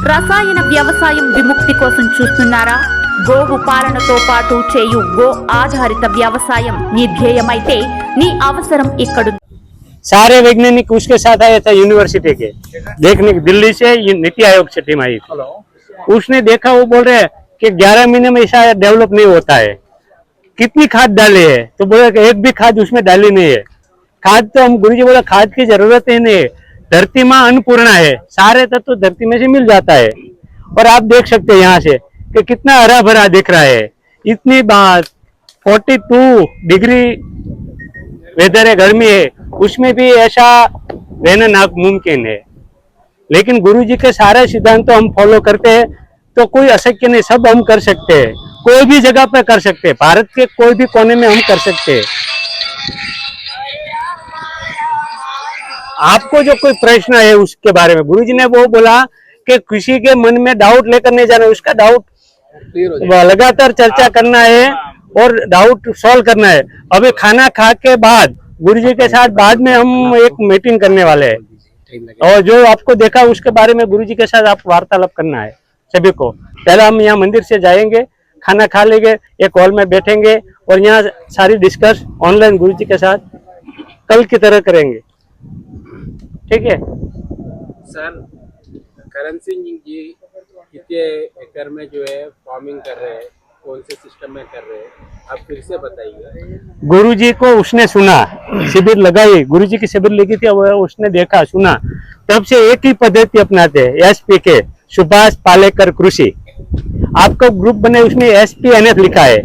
రసాయన వ్యవసాయం విముక్తి కోసం చూస్తున్నారా? గోవు పాలనతో పాటు చేయు గో ఆధారిత వ్యవసాయం నీ ధ్యేయమైతే నీ అవసరం ఇక్కడుంది. सारे वैज्ञानिक उसके साथ आया था यूनिवर्सिटी के देखने, दिल्ली से नीति आयोग से टीम आई। उसने देखा, वो बोल रहे हैं कि 11 महीने में ऐसा डेवलप नहीं होता है। कितनी खाद डाली है? तो बोले कि एक भी खाद उसमें डाली नहीं है। खाद तो हम गुरुजी बोला खाद की जरूरत ही नहीं है, धरती माँ अन्नपूर्णा है, सारे तत्व तो धरती में से मिल जाता है। और आप देख सकते हैं यहाँ से कि कितना हरा भरा दिख रहा है। इतनी बात 42 डिग्री वेदर है, गर्मी है, उसमें भी ऐसा रहना नामुमकिन है। लेकिन गुरुजी के सारे सिद्धांत तो हम फॉलो करते हैं, तो कोई अशक्य नहीं, सब हम कर सकते हैं, कोई भी जगह पर कर सकते हैं, भारत के कोई भी कोने में हम कर सकते हैं। आपको जो कोई प्रश्न है उसके बारे में गुरुजी ने वो बोला कि किसी के मन में डाउट लेकर नहीं जाना, उसका डाउट लगातार चर्चा करना है और डाउट सॉल्व करना है। अभी खाना खा के बाद गुरुजी के साथ बाद में हम एक मीटिंग करने वाले हैं, और जो आपको देखा उसके बारे में गुरुजी के साथ आप वार्तालाप करना है सभी को। पहले हम यहाँ मंदिर से जाएंगे, खाना खा लेंगे, एक हॉल में बैठेंगे और यहाँ सारी डिस्कस ऑनलाइन गुरुजी के साथ कल की तरह करेंगे। ठीक है सर, करण सिंह जी कितने एकड़ में जो है फार्मिंग कर रहे हैं, कौन से सिस्टम में कर रहे हैं, आप फिर से बताइए। गुरुजी को उसने सुना, शिविर लगाई, गुरुजी की शिविर लगी थी, उसने देखा सुना, तब से एक ही पद्धति अपनाते हैं, SPK सुभाष पालेकर कृषि। आपका ग्रुप बने, उसमें SPNF लिखा है।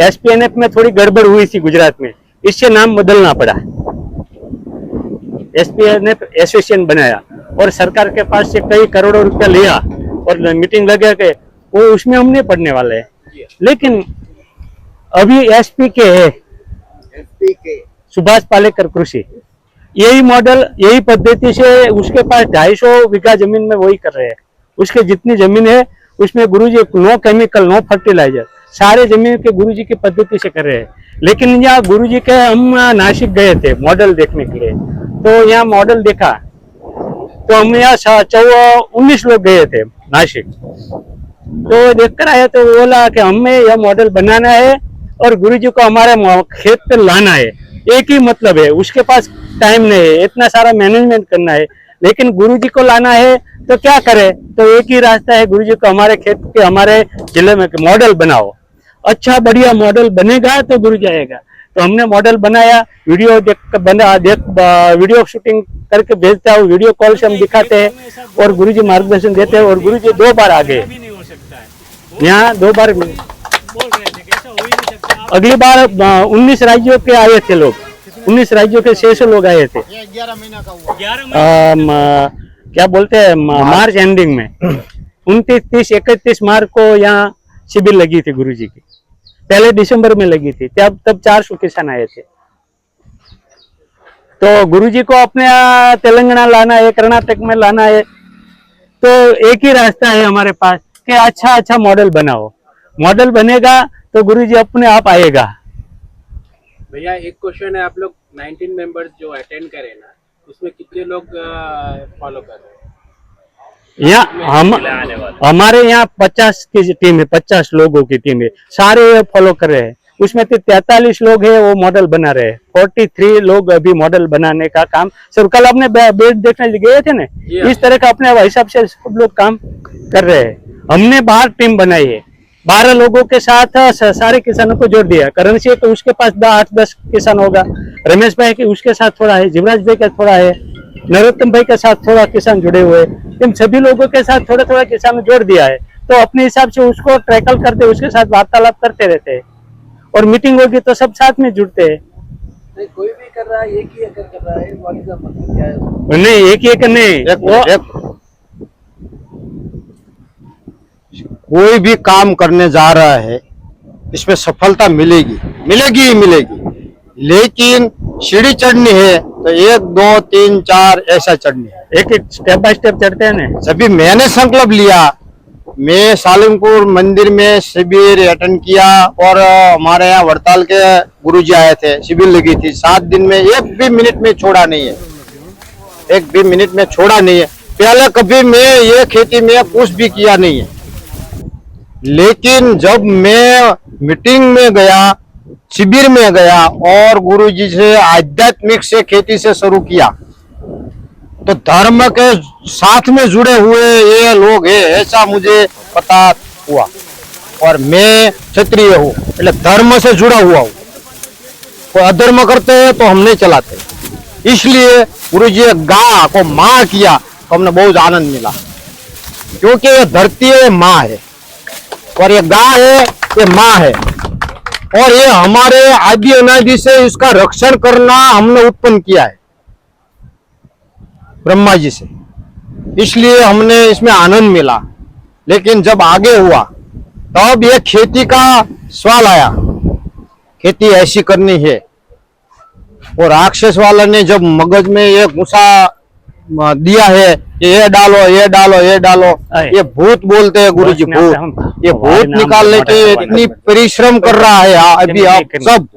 SPNF में थोड़ी गड़बड़ हुई थी गुजरात में, इससे नाम बदलना पड़ा, SPNF एसोसिएशन बनाया और सरकार के पास से कई करोड़ों रुपया लिया और मीटिंग लगा के वो उसमें हम नहीं पढ़ने वाले हैं। लेकिन अभी SPK है, सुभाष पालेकर कृषि, यही मॉडल यही पद्धति से उसके पास 250 बीघा जमीन में वही कर रहे हैं। उसके जितनी जमीन है उसमें गुरुजी नो केमिकल नो फर्टिलाइजर, सारे जमीन के गुरुजी की पद्धति से कर रहे हैं। लेकिन यहाँ गुरुजी के हम नासिक गए थे मॉडल देखने के लिए, तो यहाँ मॉडल देखा, तो हम यहाँ 19 लोग गए थे नासिक, तो देखकर आए तो बोला कि हमें यह मॉडल बनाना है और गुरुजी को हमारे खेत पे लाना है। एक ही मतलब है, उसके पास टाइम नहीं है, इतना सारा मैनेजमेंट करना है, लेकिन गुरुजी को लाना है तो क्या करे, तो एक ही रास्ता है, गुरुजी को हमारे खेत के हमारे जिले में मॉडल बनाओ, अच्छा बढ़िया मॉडल बनेगा तो गुरुजी आएगा। तो हमने मॉडल बनाया, वीडियो वीडियो शूटिंग करके भेजता हूँ, वीडियो कॉल से हम दिखाते हैं और गुरुजी मार्गदर्शन देते हैं। और गुरुजी 2 बार आ गए यहाँ, 2 बार, अगली बार 19 राज्यों के आए थे लोग, 19 राज्यों के 600 लोग आए थे। 11 महीना का हुआ, क्या बोलते हैं, मार्च एंडिंग में 29, 30, 31 मार्च को यहाँ शिविर लगी थी गुरुजी की, पहले दिसंबर में लगी थी, तब 400 किसान आए थे। तो गुरुजी को अपने तेलंगाना लाना है, कर्नाटक में लाना है, तो एक ही रास्ता है हमारे पास कि अच्छा मॉडल बनाओ, मॉडल बनेगा तो गुरुजी अपने आप आएगा। भैया एक क्वेश्चन है, आप लोग 19 मेंबर्स जो अटेंड करें ना, उसमें कितने लोग फॉलो कर रहे हैं? यहाँ हमारे यहाँ 50 की टीम है, 50 लोगों की टीम है, सारे फॉलो कर रहे हैं। उसमें 43 लोग हैं वो मॉडल बना रहे हैं, 43 लोग अभी मॉडल बनाने का काम। सर कल अपने बेड देखने गए थे ना, इस तरह का अपने हिसाब से सब लोग काम कर रहे हैं। हमने 12 टीम बनाई है, 12 लोगों के साथ सारे किसानों को जोड़ दिया। करण सिंह तो उसके पास 8-10 किसान होगा, रमेश भाई के उसके साथ थोड़ा है, जीवराज भाई का थोड़ा है, नरोत्तम भाई के साथ थोड़ा किसान जुड़े हुए, इन सभी लोगों के साथ थोड़ा किसान जोड़ दिया है। तो अपने हिसाब से उसको ट्रैकल करते, उसके साथ वार्तालाप करते रहते हैं और मीटिंग होगी तो सब साथ में जुड़ते हैं। नहीं, कोई भी कर रहा है, एक ही एकड़ कर रहा है, मतलब क्या है? नहीं, एक ही एकड़ नहीं, कोई भी काम करने जा रहा है इसमें सफलता मिलेगी ही मिलेगी, लेकिन सीढ़ी चढ़नी है तो 1, 2, 3, 4 ऐसा चढ़नी है, एक स्टेप बाय स्टेप चढ़ते हैं ना। सभी मैंने संकल्प लिया, मैं सालंगपुर मंदिर में शिविर अटेंड किया और हमारे यहाँ वड़ताल के गुरुजी आए थे, शिविर लगी थी, 7 दिन में एक भी मिनट में छोड़ा नहीं है, पहले कभी मैं ये खेती में कुछ भी किया नहीं है, लेकिन जब मैं मीटिंग में गया, शिविर में गया और गुरुजी से आध्यात्मिक से खेती से शुरू किया, तो धर्म के साथ में जुड़े हुए ये लोग हैं ऐसा मुझे पता हुआ। और मैं क्षत्रिय हूँ, એટલે धर्म से जुड़ा हुआ हूँ। कोई अधर्म करते हैं तो हम नहीं चलाते, इसलिए गुरुजी ने गाय को माँ किया तो हमने बहुत आनंद मिला, क्योंकि ये धरती है, माँ है, और ये गाय है, ये माँ है, और ये हमारे आदि अनादि से इसका रक्षण करना हमने उत्पन्न किया है ब्रह्मा जी से, इसलिए हमने इसमें आनंद मिला। लेकिन जब आगे हुआ तब ये खेती का सवाल आया, खेती ऐसी करनी है, और राक्षस वाला ने जब मगज में ये गुस्सा दिया है कि ये डालो ये डालो ये डालो, ये भूत बोलते हैं गुरुजी, भूत, ये भूत निकालने के इतनी परिश्रम कर रहा है अभी आप सब,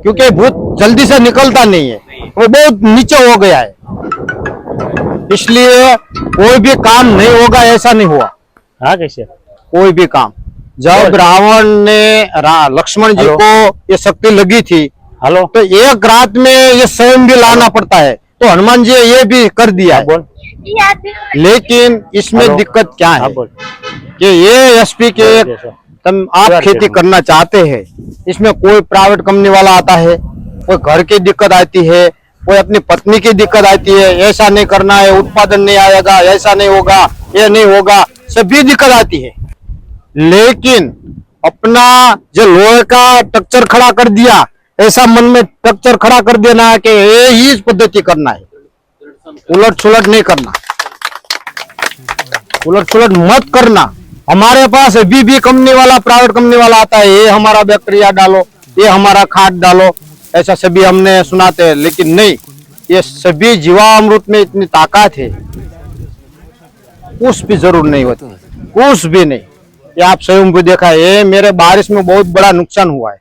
क्योंकि भूत जल्दी से निकलता नहीं है, वो बहुत नीचे हो गया है, इसलिए कोई भी काम नहीं होगा ऐसा नहीं हुआ। हाँ कैसे कोई भी काम, जब रावण ने लक्ष्मण जी को ये शक्ति लगी थी, हेलो, तो एक रात में ये स्वयं भी लाना पड़ता है, तो हनुमान जी ये भी कर दिया है। लेकिन इसमें दिक्कत क्या है कि ये एसपी के आप खेती करना चाहते हैं, इसमें कोई प्राइवेट कंपनी वाला आता है, कोई घर की दिक्कत आती है, कोई अपनी पत्नी की दिक्कत आती है, ऐसा नहीं करना है, उत्पादन नहीं आएगा, ऐसा नहीं होगा, ये नहीं होगा, सभी दिक्कत आती है। लेकिन अपना जो लोहे का स्ट्रक्चर खड़ा कर दिया, ऐसा मन में स्ट्रक्चर खड़ा कर देना है कि ये ही पद्धति करना है, उलट सुलट नहीं करना, उलट सुलट मत करना। हमारे पास अभी भी कंपनी वाला, प्राइवेट कंपनी वाला आता है, ये हमारा बैक्टीरिया डालो, ये हमारा खाद डालो, ऐसा सभी हमने सुनाते हैं, लेकिन नहीं, ये सभी जीवामृत में इतनी ताकत है, कुछ भी जरूर नहीं होती, कुछ भी नहीं। ये आप स्वयं भी देखा है, ये मेरे बारिश में बहुत बड़ा नुकसान हुआ है।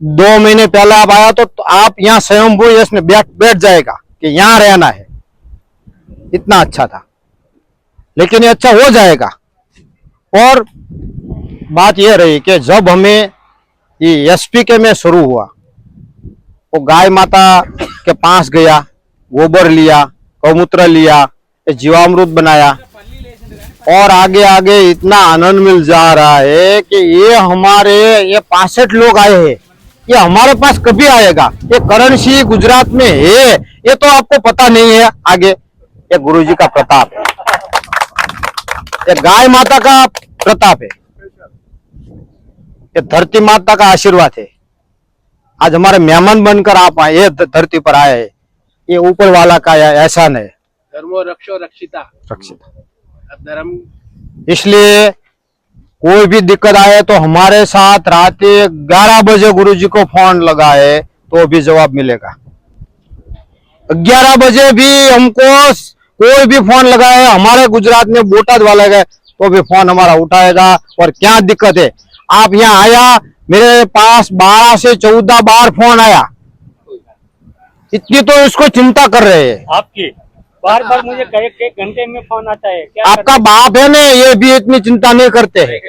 2 महीने पहले आप आया तो आप यहाँ स्वयं इसमें बैठ जाएगा कि यहाँ रहना है, इतना अच्छा था, लेकिन ये अच्छा हो जाएगा। और बात यह रही कि जब हमें ये एसपी के में शुरू हुआ, वो गाय माता के पास गया, गोबर लिया, गौमूत्र लिया, जीवामृत बनाया, और आगे आगे इतना आनंद मिल जा रहा है कि ये हमारे ये 65 लोग आए हैं, ये हमारे पास कभी आएगा, ये करणसी गुजरात में है, ये तो आपको पता नहीं है। आगे ये गुरुजी का प्रताप है, ये गाय माता का प्रताप है, ये धरती माता का आशीर्वाद है। आज हमारे मेहमान बनकर आप आए, ये धरती पर आए हैं, ये ऊपर वाला का एहसान है। धर्मो रक्षो रक्षिता, धर्म। इसलिए कोई भी दिक्कत आए तो हमारे साथ रात 11 बजे गुरुजी को फोन लगाए तो भी जवाब मिलेगा। 11 बजे भी हमको कोई भी फोन लगाए, हमारे गुजरात में बोटाद वाले गए तो भी फोन हमारा उठाएगा। और क्या दिक्कत है, आप यहाँ आया, मेरे पास 12 से 14 बार फोन आया, इतनी तो इसको चिंता कर रहे हैं। आपकी बार बार मुझे एक घंटे में फोन आता है, क्या आपका बाप है ना, ये भी इतनी चिंता नहीं करते हैं।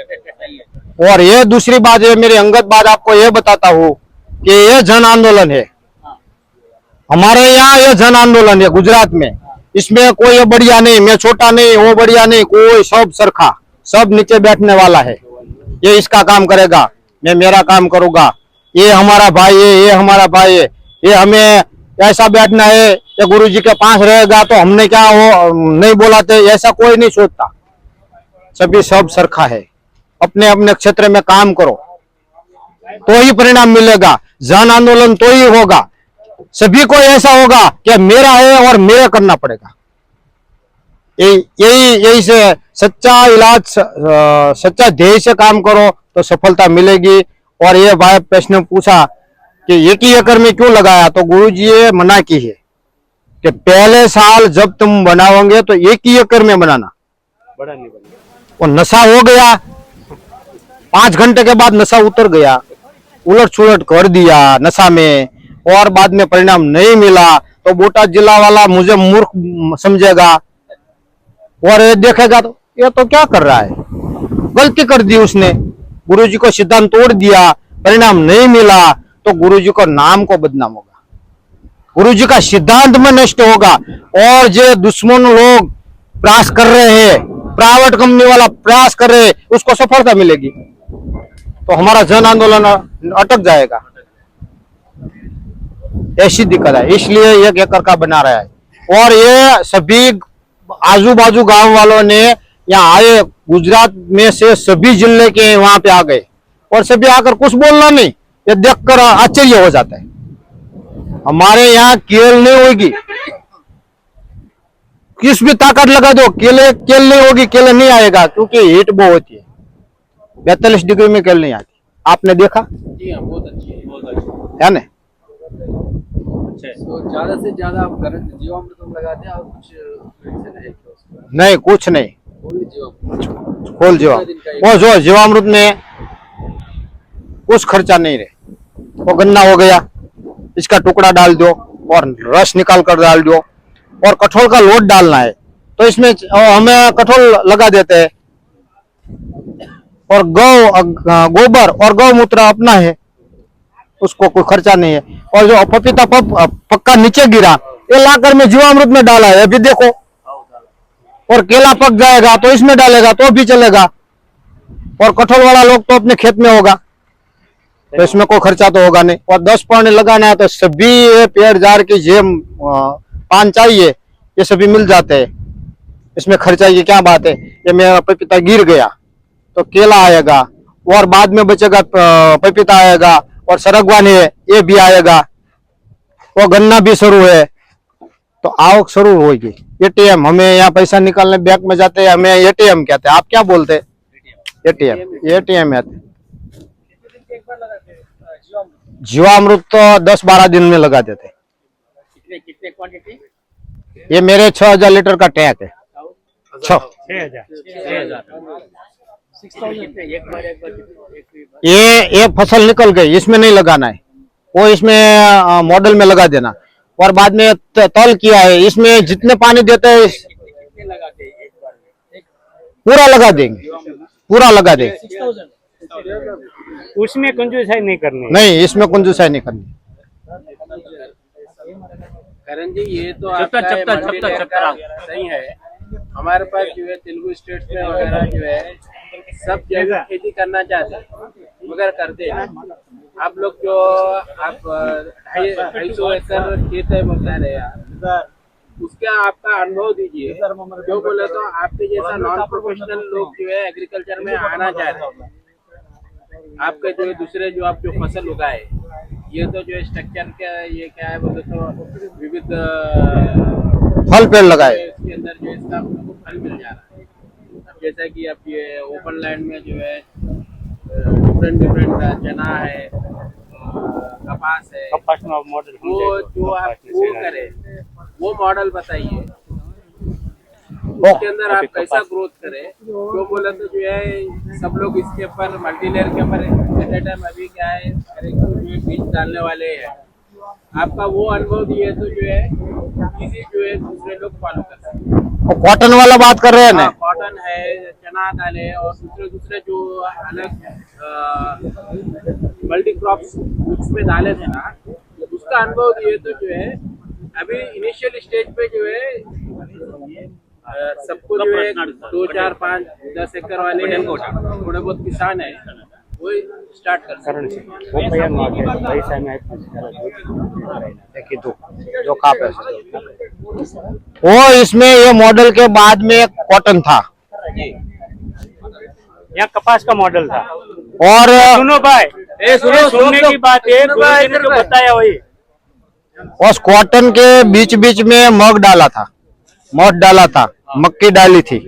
और ये दूसरी बात है, मेरी अंगत बात आपको ये बताता हूँ कि ये जन आंदोलन है, हमारे यहाँ ये जन आंदोलन है गुजरात में। इसमें कोई ये बढ़िया नहीं, मैं छोटा नहीं, वो बढ़िया नहीं, कोई सब सरखा, सब नीचे बैठने वाला है। ये इसका काम करेगा, मैं मेरा काम करूंगा, ये हमारा भाई है, ये हमारा भाई है, ये हमें ऐसा बैठना है, ये गुरुजी के पास रहेगा तो हमने क्या हो नहीं बोलाते, ऐसा कोई नहीं सोचता। सभी सब सरखा है, अपने अपने क्षेत्र में काम करो तो ही परिणाम मिलेगा, जन आंदोलन तो ही होगा। सभी को ऐसा होगा कि मेरा है और मेरा करना पड़ेगा। यही से सच्चा इलाज, सच्चा ध्येय से काम करो तो सफलता मिलेगी। और ये भाई प्रश्न पूछा कि 1 ही एकड़ में क्यों लगाया, तो गुरुजी ये मना की है कि पहले साल जब तुम बनाओगे तो 1 ही एकड़ में बनाना, बड़ा नहीं बना। वो नशा हो गया, 5 घंटे के बाद नशा उतर गया, उलट सुलट कर दिया नशा में, और बाद में परिणाम नहीं मिला तो बोटाद जिला वाला मुझे मूर्ख समझेगा, और ये देखेगा तो ये तो क्या कर रहा है, गलती कर दी उसने, गुरुजी को सिद्धांत तोड़ दिया, परिणाम नहीं मिला तो गुरुजी को नाम को बदनाम होगा, गुरुजी का सिद्धांत में नष्ट होगा। और जो दुश्मन लोग प्रयास कर रहे हैं, प्राइवेट कंपनी वाला प्रयास कर रहे हैं, उसको सफलता मिलेगी तो हमारा जन आंदोलन अटक जाएगा। ऐसी दिक्कत है, इसलिए 1 एकड़ का बना रहा है। और ये सभी आजू बाजू गांव वालों ने यहाँ आए, गुजरात में से सभी जिले के वहां पे आ गए और सभी आकर कुछ बोलना नहीं, ये देखकर आश्चर्य हो जाता है। हमारे यहाँ केल नहीं होगी, किस भी ताकत लगा दो केल नहीं होगी, केल नहीं आएगा, क्योंकि हीट बहुत होती है, 42 डिग्री में केल नहीं आती। आपने देखा? जी हाँ, बहुत अच्छी है, बहुत अच्छी है ना? तो ज्यादा से ज्यादा आप जीवामृत लगाते हैं और कुछ मेडिसिन है क्या उसका? नहीं, कुछ नहीं, ओनली जीवामृत। खोल वो जो जीवामृत में कुछ खर्चा नहीं रहे, वो गन्ना हो गया, इसका टुकड़ा डाल दो और रस निकाल कर डाल दो, और कठोल का लोट डालना है तो इसमें हमें कठोल लगा देते हैं, और गोबर और गौमूत्र अपना है, उसको कोई खर्चा नहीं है। और जो पपीता पक्का नीचे गिरा, ये लाकर में जीवामृत में डाला है, अभी देखो। और केला पक जाएगा तो इसमें डालेगा तो भी चलेगा, और कठोल वाला लोग तो अपने खेत में होगा, तो इसमें कोई खर्चा तो होगा नहीं। और 10 पानी लगाना है तो सभी ये पेड़ जार की जेम पान चाहिए, ये सभी मिल जाते हैं, इसमें खर्चा की क्या बात है। ये मेरा पपीता गिर गया तो केला आएगा, और बाद में बचेगा पपीता आएगा, और सरगवान है ये भी आएगा, वो गन्ना भी शुरू है, तो आवक शुरू होगी। एटीएम, हमें यहाँ पैसा निकालने बैंक में जाते हैं, हमें एटीएम कहते हैं, आप क्या बोलते हैं? एटीएम है। जीवामृत तो 10-12 दिन में लगा देते। कितने क्वांटिटी? ये मेरे 6000 लीटर का टैंक है। 6000। ये फसल निकल गई, इसमें नहीं लगाना है, वो इसमें मॉडल में लगा देना। और बाद में तल किया है, इसमें जितने पानी देते हैं पूरा लगा देंगे, पूरा लगा देंगे, उसमें कंजूसाई नहीं करनी। नहीं, इसमें कंजूसाई नहीं करनी। करण जी, ये तो आपका सही है। हमारे पास जो है तेलुगु स्टेट्स में वगैरह जो है सब जैविक खेती करना चाहते हैं मगर करते हैं। आप लोग जो आप 250 एकड़ खेत है बता रहे यार, उसका आपका अनुभव दीजिए। जो बोले तो आपके जैसा नॉन प्रोफेशनल लोग जो है एग्रीकल्चर में आना चाहते हैं। आपके जो दूसरे जो आप जो फसल उगाए, ये तो जो स्ट्रक्चर का ये क्या है बोले तो विविध फल पेड़ लगाए, इसके अंदर जो इसका फल मिल जा रहा है। जैसा कि आप ये ओपन लैंड में जो है डिफरेंट चना है, कपास है, मॉडल वो जो आप वो करें वो मॉडल बताइए, उसके अंदर आप कैसा ग्रोथ करें। जो बोले तो जो है सब लोग इसके ऊपर मल्टीलेयर के ऊपर एट ए टाइम अभी क्या है हर एक को जो है बीज डालने वाले हैं। आपका वो अनुभव दिए तो जो है किसी जो है दूसरे लोग फॉलो कर सकते। कॉटन वाला बात कर रहे हैं ना? कॉटन है, चना दाल है, और दूसरे जो अलग मल्टी क्रॉप्स उसमें डाले थे ना, उसका अनुभव दिए तो जो है अभी इनिशियल स्टेज पे जो है सबको जो है 2, 4, 5, 10 एकड़ वाले थोड़े बहुत किसान है वो स्टार्ट कर सकते वो इसमें ये मॉडल के बाद में कॉटन था, यहाँ कपास का मॉडल था। और सुनो भाई, सुनने की बात है, गुरुजी ने जो बताया वही। उस कॉटन के बीच बीच में मग डाला था, मक्की डाली थी।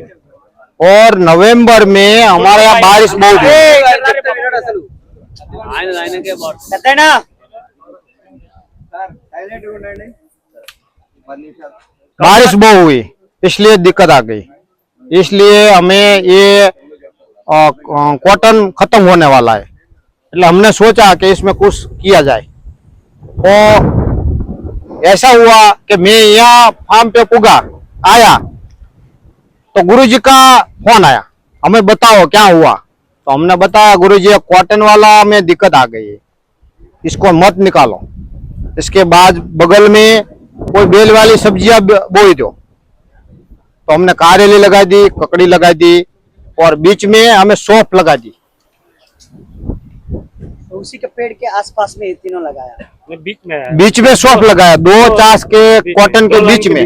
और नवंबर में हमारे यहाँ बारिश बहुत हुई, बारिश बहुत हुई, इसलिए दिक्कत आ गई। इसलिए हमें ये कॉटन खत्म होने वाला है, इसलिए हमने सोचा कि इसमें कुछ किया जाए। तो ऐसा हुआ कि मैं यहाँ फार्म पे पुगा आया तो गुरुजी का फोन आया, हमें बताओ क्या हुआ। तो हमने बताया गुरुजी कॉटन वाला में दिक्कत आ गई है, इसको मत निकालो, इसके बाद बगल में कोई बेल वाली सब्जियां बोई दो। तो हमने कारेली लगा दी, ककड़ी लगा दी और बीच में हमें सौंफ लगा दी। तो उसी के पेड़ के आसपास में ये तीनों लगाया। बीच में सौंफ लगाया, दो चास के कॉटन के बीच में,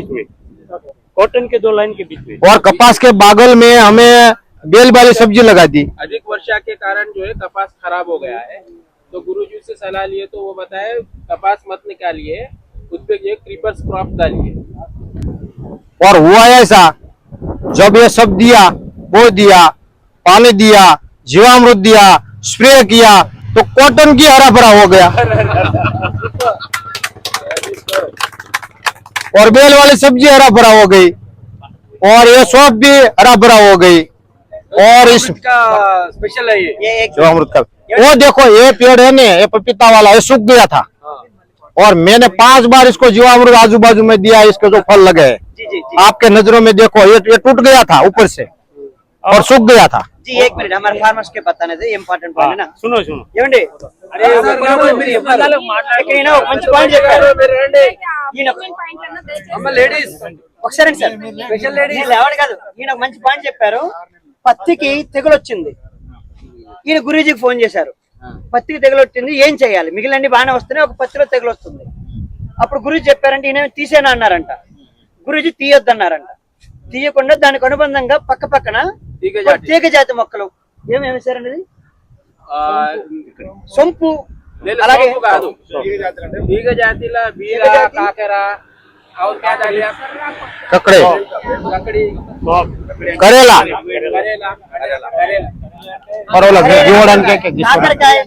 कॉटन के 2 लाइन के बीच में, और कपास के बागल में हमें बेल वाली सब्जी लगा दी। अधिक वर्षा के कारण जो है कपास खराब हो गया है, तो गुरुजी से सलाह लिए तो वो बताए कपास मत निकालिए, उस पे जो क्रीपर्स क्रॉप डालिए। और हुआ ऐसा, जब ये सब दिया, बो दिया, पानी दिया, जीवामृत दिया, स्प्रे किया, तो कॉटन की हरा भरा हो गया और बेल वाली सब्जी हरा भरा हो गई और ये सौंफ भी हरा भरा हो गई। और इसका स्पेशल है ये एक जीवामृत का वो देखो, ये पेड़ है ना, ये पपीता वाला, ये सूख गया था और मैंने 5 बार इसको जीवामृत आजू बाजू में दिया, इसके जो फल लगे हैं जी जी जी आपके नजरों में देखो, ये टूट गया था ऊपर से और सूख गया था। जी, एक मिनट, हमारे फार्मर्स के बताने थे, इंपॉर्टेंट पॉइंट है ना। सुनो सुनो ఏమండి ఇక్కడ ఈయన ఒక మంచి పాయింట్ చెప్పారు. ఈయన లేడీస్ ఒకసారి సార్, నేను లేవని కాదు, ఈయన ఒక మంచి పాయింట్ చెప్పారు. పత్తికి తెగులు వచ్చింది, ఈయన గురూజీకి ఫోన్ చేశారు, పత్తికి తెగులు వచ్చింది, ఏం చేయాలి, మిగిలిన బాగానే వస్తున్నాయి, ఒక పత్తిలో తెగులు వస్తుంది. అప్పుడు గురూజీ చెప్పారంటే ఈయన తీసేనా అన్నారంట, గురూజీ తీయొద్దన్నారంట. తీయకుండా దానికి అనుబంధంగా పక్క పక్కన తీగ జాతి మొక్కలు ఏమేమి వేశారండి, ఇది సొంపు, అలాగే కాదు తీగ జాతిలా బీర కాకర और क्या डालिए, ककड़े, ककड़ी, करेला, करेला, పరోలా కాకరకాయ,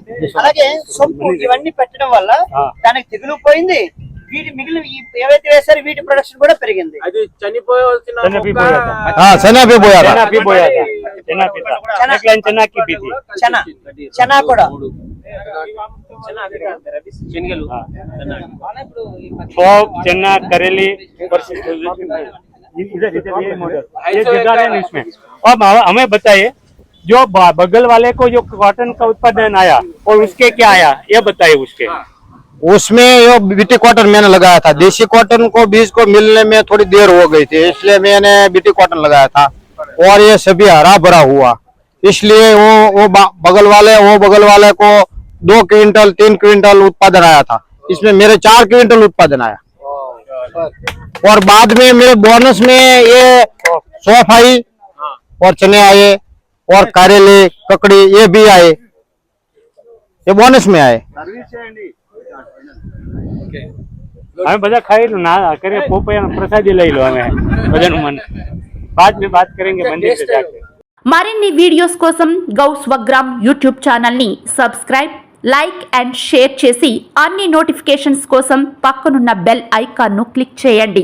అలాగే సొంపు, ఇవన్నీ పెట్టడం వల్ల దానికి తెగులు పోయింది. వీటి మిగిలిన ఏవైతే వేసారో వీటి ప్రొడక్షన్ కూడా పెరిగింది. అది చనిపోవాల్సిన చనా కూడా चना करेली इधर ये मॉडल ये जगह है इसमें। अब हमें बताइए, जो बगल वाले को जो कॉटन का उत्पादन आया और उसके क्या आया, ये बताइए उसके। उसमें ये बीटी कॉटन मैंने लगाया था, देसी कॉटन को बीज को मिलने में थोड़ी देर हो गई थी, इसलिए मैंने बीटी कॉटन लगाया था और ये सभी हरा भरा हुआ, इसलिए वो बगल वाले को 2 क्विंटल 3 क्विंटल उत्पादन आया था, इसमें मेरे 4 क्विंटल उत्पादन आया। और बाद में मेरे बोनस में ये सौंफ आई और चने आए और करेले ककड़ी ये भी आए, ये बोनस में आए। हमें बजा खाई लो ना करे पोपया प्रसादी ले लो, हमें भजन मन बाद में बात करेंगे मंदिर से जाके। మరిన్ని వీడియోస్ కోసం గౌ స్వగ్రామ్ యూట్యూబ్ ఛానల్ ని సబ్స్క్రైబ్, లైక్ అండ్ షేర్ చేసి అన్ని నోటిఫికేషన్స్ కోసం పక్కనున్న బెల్ ఐకాన్ ను క్లిక్ చేయండి.